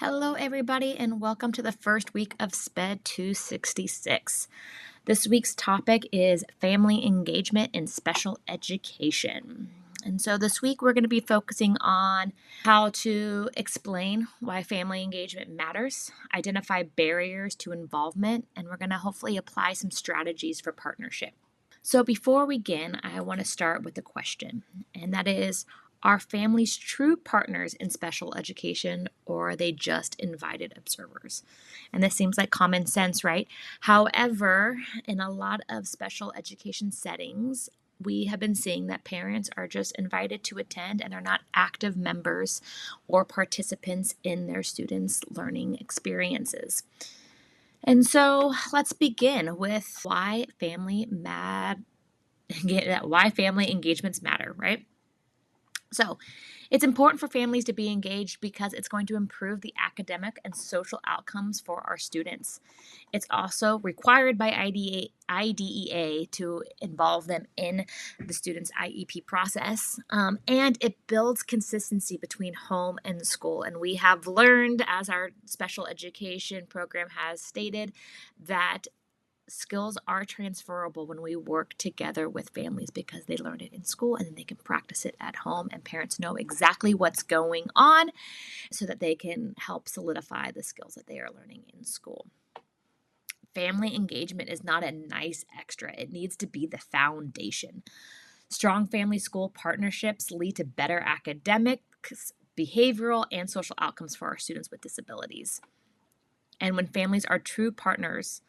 Hello, everybody, and welcome to the first week of SPED 266. This week's topic is family engagement in special education. And so this week we're going to be focusing on how to explain why family engagement matters, identify barriers to involvement, and we're going to hopefully apply some strategies for partnership. So before we begin, I want to start with a question, and that is, are families true partners in special education, or are they just invited observers? And this seems like common sense, right? However, in a lot of special education settings, we have been seeing that parents are just invited to attend and are not active members or participants in their students' learning experiences. And so let's begin with why family engagements matter, right? So it's important for families to be engaged because it's going to improve the academic and social outcomes for our students. It's also required by IDEA to involve them in the student's IEP process, and it builds consistency between home and school. And we have learned, as our special education program has stated, that skills are transferable when we work together with families because they learn it in school and then they can practice it at home, and parents know exactly what's going on so that they can help solidify the skills that they are learning in school. Family engagement is not a nice extra. It needs to be the foundation. Strong family-school partnerships lead to better academics, behavioral, and social outcomes for our students with disabilities. And when families are true partners,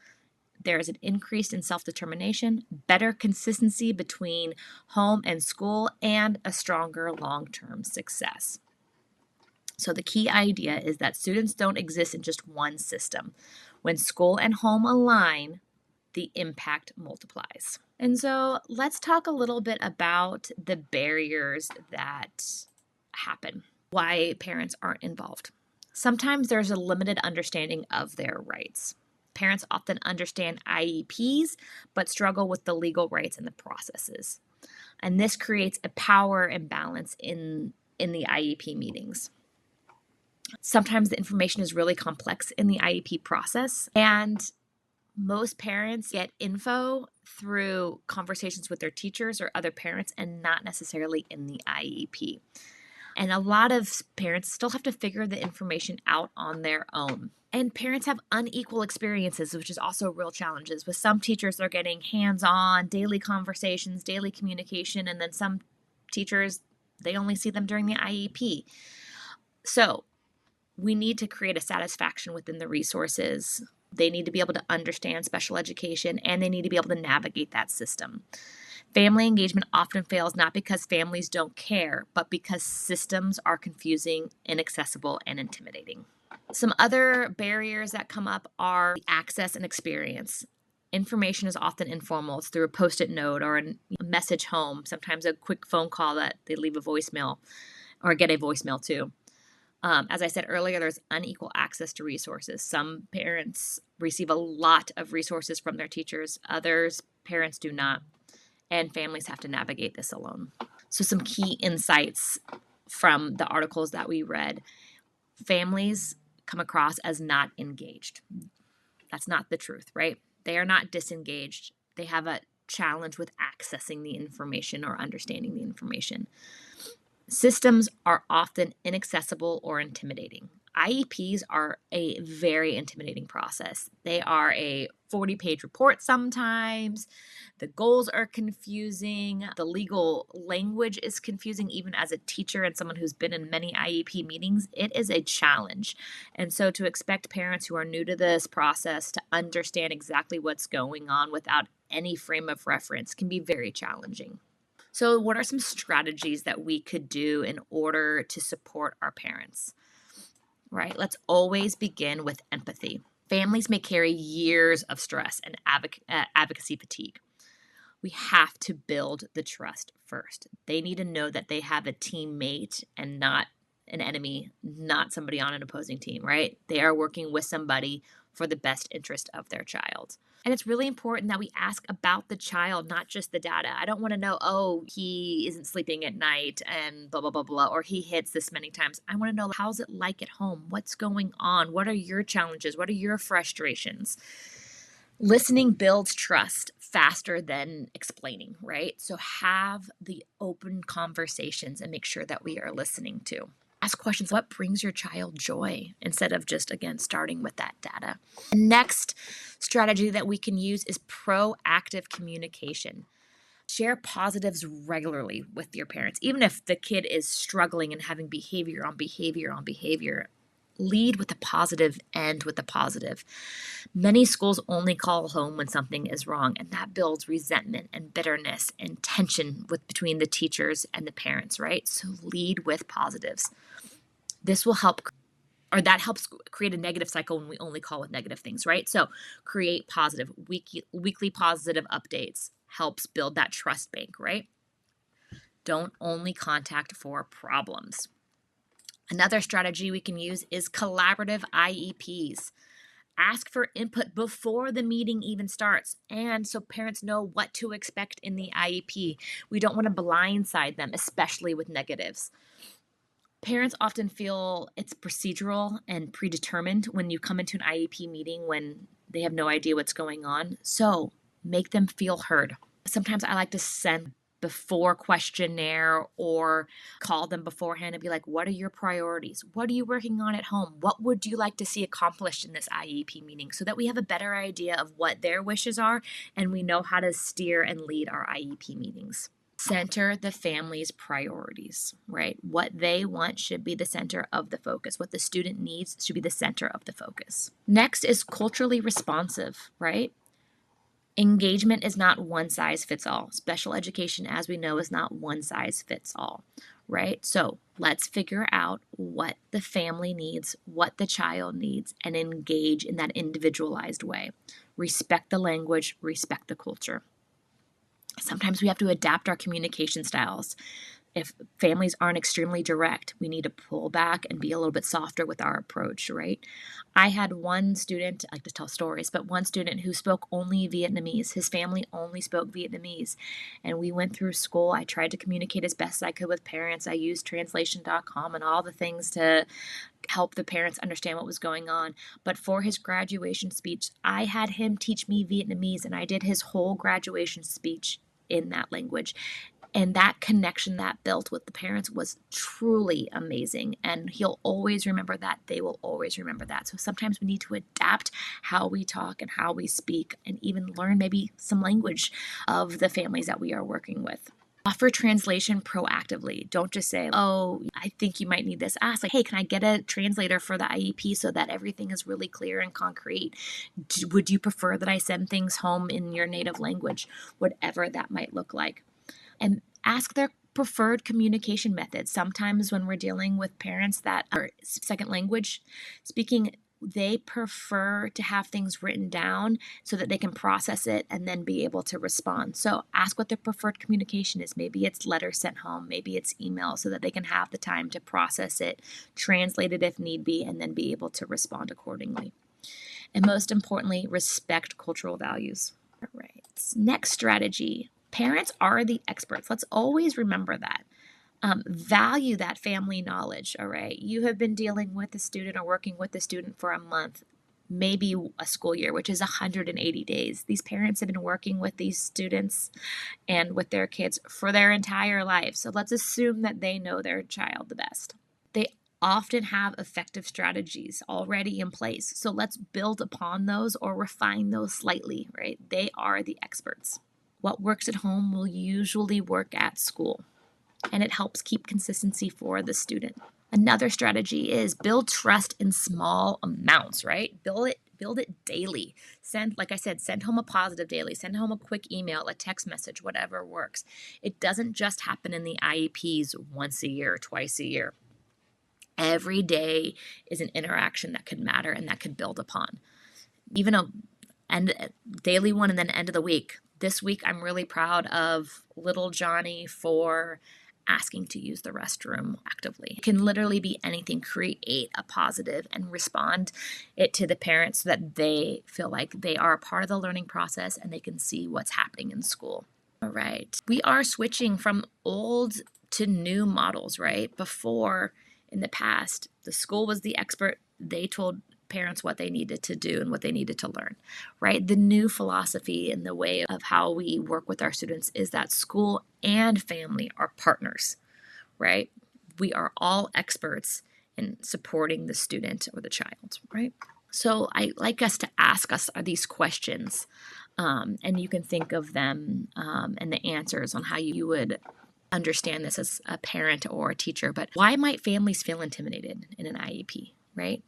there is an increase in self-determination, better consistency between home and school, and a stronger long-term success. So the key idea is that students don't exist in just one system. When school and home align, the impact multiplies. And so let's talk a little bit about the barriers that happen, why parents aren't involved. Sometimes there's a limited understanding of their rights. Parents often understand IEPs, but struggle with the legal rights and the processes. And this creates a power imbalance in the IEP meetings. Sometimes the information is really complex in the IEP process, and most parents get info through conversations with their teachers or other parents and not necessarily in the IEP. And a lot of parents still have to figure the information out on their own. And parents have unequal experiences, which is also real challenges. With some teachers, they're getting hands-on, daily conversations, daily communication, and then some teachers, they only see them during the IEP. So we need to create a satisfaction within the resources. They need to be able to understand special education, and they need to be able to navigate that system. Family engagement often fails not because families don't care, but because systems are confusing, inaccessible, and intimidating. Some other barriers that come up are access and experience. Information is often informal. It's through a Post-it note or a message home, sometimes a quick phone call that they leave a voicemail or get a voicemail too. As I said earlier, there's unequal access to resources. Some parents receive a lot of resources from their teachers. Others, parents do not. And families have to navigate this alone. So some key insights from the articles that we read. Families come across as not engaged. That's not the truth, right? They are not disengaged. They have a challenge with accessing the information or understanding the information. Systems are often inaccessible or intimidating. IEPs are a very intimidating process. They are a 40-page report sometimes. The goals are confusing. The legal language is confusing. Even as a teacher and someone who's been in many IEP meetings, it is a challenge. And so to expect parents who are new to this process to understand exactly what's going on without any frame of reference can be very challenging. So what are some strategies that we could do in order to support our parents? Right? Let's always begin with empathy. Families may carry years of stress and advocacy fatigue. We have to build the trust first. They need to know that they have a teammate and not an enemy, not somebody on an opposing team, right? They are working with somebody for the best interest of their child. And it's really important that we ask about the child, not just the data. I don't want to know, oh, he isn't sleeping at night and blah, blah, blah, blah, or he hits this many times. I want to know, how's it like at home? What's going on? What are your challenges? What are your frustrations? Listening builds trust faster than explaining, right? So have the open conversations and make sure that we are listening to. Ask questions, what brings your child joy, instead of just, again, starting with that data. The next strategy that we can use is proactive communication. Share positives regularly with your parents. Even if the kid is struggling and having behavior on behavior on behavior, lead with the positive, end with the positive. Many schools only call home when something is wrong, and that builds resentment and bitterness and tension between the teachers and the parents, right? So lead with positives. This will help, or that helps create a negative cycle when we only call with negative things, right? So create positive, weekly positive updates helps build that trust bank, right? Don't only contact for problems. Another strategy we can use is collaborative IEPs. Ask for input before the meeting even starts, and so parents know what to expect in the IEP. We don't want to blindside them, especially with negatives. Parents often feel it's procedural and predetermined when you come into an IEP meeting when they have no idea what's going on. So make them feel heard. Sometimes I like to send before questionnaire or call them beforehand and be like, what are your priorities? What are you working on at home? What would you like to see accomplished in this IEP meeting? So that we have a better idea of what their wishes are and we know how to steer and lead our IEP meetings. Center the family's priorities, right? What they want should be the center of the focus. What the student needs should be the center of the focus. Next is culturally responsive, right? Engagement is not one size fits all. Special education, as we know, is not one size fits all, right? So let's figure out what the family needs, what the child needs, and engage in that individualized way. Respect the language, respect the culture. Sometimes we have to adapt our communication styles. If families aren't extremely direct, we need to pull back and be a little bit softer with our approach, right? I had one student, I like to tell stories, but one student who spoke only Vietnamese. His family only spoke Vietnamese. And we went through school. I tried to communicate as best as I could with parents. I used translation.com and all the things to help the parents understand what was going on. But for his graduation speech, I had him teach me Vietnamese, and I did his whole graduation speech in that language. And that connection that built with the parents was truly amazing. And he'll always remember that. They will always remember that. So sometimes we need to adapt how we talk and how we speak and even learn maybe some language of the families that we are working with. Offer translation proactively. Don't just say, oh, I think you might need this. Ask, like, hey, can I get a translator for the IEP so that everything is really clear and concrete? Would you prefer that I send things home in your native language? Whatever that might look like. And ask their preferred communication methods. Sometimes when we're dealing with parents that are second language speaking, they prefer to have things written down so that they can process it and then be able to respond. So ask what their preferred communication is. Maybe it's letters sent home, maybe it's email, so that they can have the time to process it, translate it if need be, and then be able to respond accordingly. And most importantly, respect cultural values. All right. Next strategy. Parents are the experts. Let's always remember that. Value that family knowledge, all right? You have been dealing with a student or working with a student for a month, maybe a school year, which is 180 days. These parents have been working with these students and with their kids for their entire life. So let's assume that they know their child the best. They often have effective strategies already in place. So let's build upon those or refine those slightly, right? They are the experts. What works at home will usually work at school, and it helps keep consistency for the student. Another strategy is build trust in small amounts, right? Build it daily. Like I said, send home a positive daily, send home a quick email, a text message, whatever works. It doesn't just happen in the IEPs once a year, twice a year. Every day is an interaction that could matter and that could build upon. Even a daily one and then end of the week. This week, I'm really proud of little Johnny for asking to use the restroom actively. It can literally be anything. Create a positive and respond it to the parents so that they feel like they are a part of the learning process and they can see what's happening in school. All right. We are switching from old to new models, right? Before, in the past, the school was the expert. They told parents what they needed to do and what they needed to learn, right? The new philosophy and the way of how we work with our students is that school and family are partners, right? We are all experts in supporting the student or the child, right? So I like us to ask us these questions, and you can think of them and the answers on how you would understand this as a parent or a teacher. But why might families feel intimidated in an IEP, right?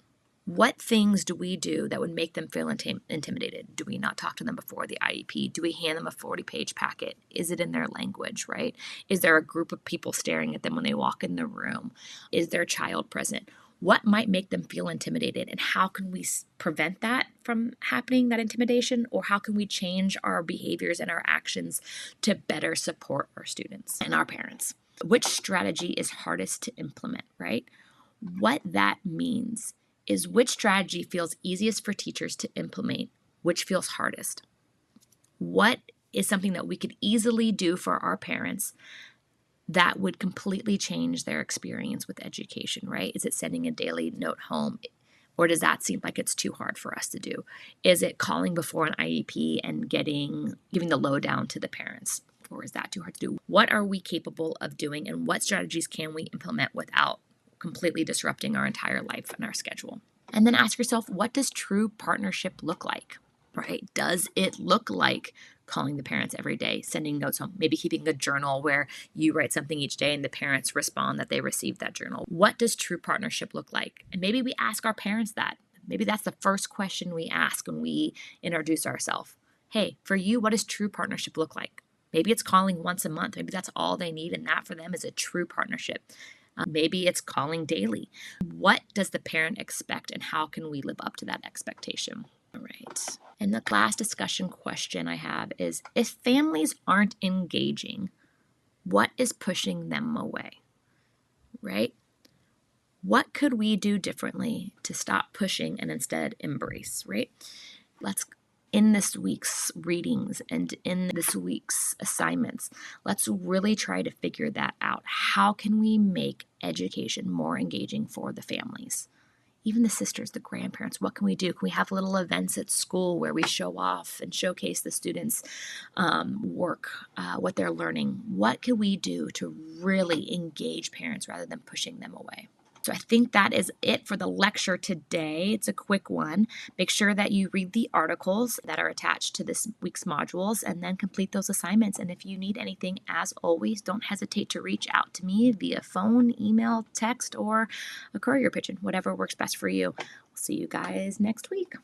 What things do we do that would make them feel intimidated? Do we not talk to them before the IEP? Do we hand them a 40-page packet? Is it in their language, right? Is there a group of people staring at them when they walk in the room? Is their child present? What might make them feel intimidated, and how can we prevent that from happening, that intimidation? Or how can we change our behaviors and our actions to better support our students and our parents? Which strategy is hardest to implement, right? What that means is which strategy feels easiest for teachers to implement, which feels hardest. What is something that we could easily do for our parents that would completely change their experience with education, right? Is it sending a daily note home? Or does that seem like it's too hard for us to do? Is it calling before an IEP and giving the lowdown to the parents? Or is that too hard to do? What are we capable of doing, and what strategies can we implement without completely disrupting our entire life and our schedule? And then ask yourself, what does true partnership look like, right? Does it look like calling the parents every day, sending notes home, maybe keeping a journal where you write something each day and the parents respond that they received that journal? What does true partnership look like? And maybe we ask our parents that. Maybe that's the first question we ask when we introduce ourselves. Hey, for you, what does true partnership look like? Maybe it's calling once a month. Maybe that's all they need, and that for them is a true partnership. Maybe it's calling daily. What does the parent expect, and how can we live up to that expectation? All right. And the last discussion question I have is, if families aren't engaging, what is pushing them away, right? What could we do differently to stop pushing and instead embrace, right? In this week's readings and in this week's assignments, let's really try to figure that out. How can we make education more engaging for the families? Even the sisters, the grandparents, what can we do? Can we have little events at school where we show off and showcase the students' work, what they're learning? What can we do to really engage parents rather than pushing them away? So I think that is it for the lecture today. It's a quick one. Make sure that you read the articles that are attached to this week's modules and then complete those assignments. And if you need anything, as always, don't hesitate to reach out to me via phone, email, text, or a courier pigeon, whatever works best for you. We'll see you guys next week.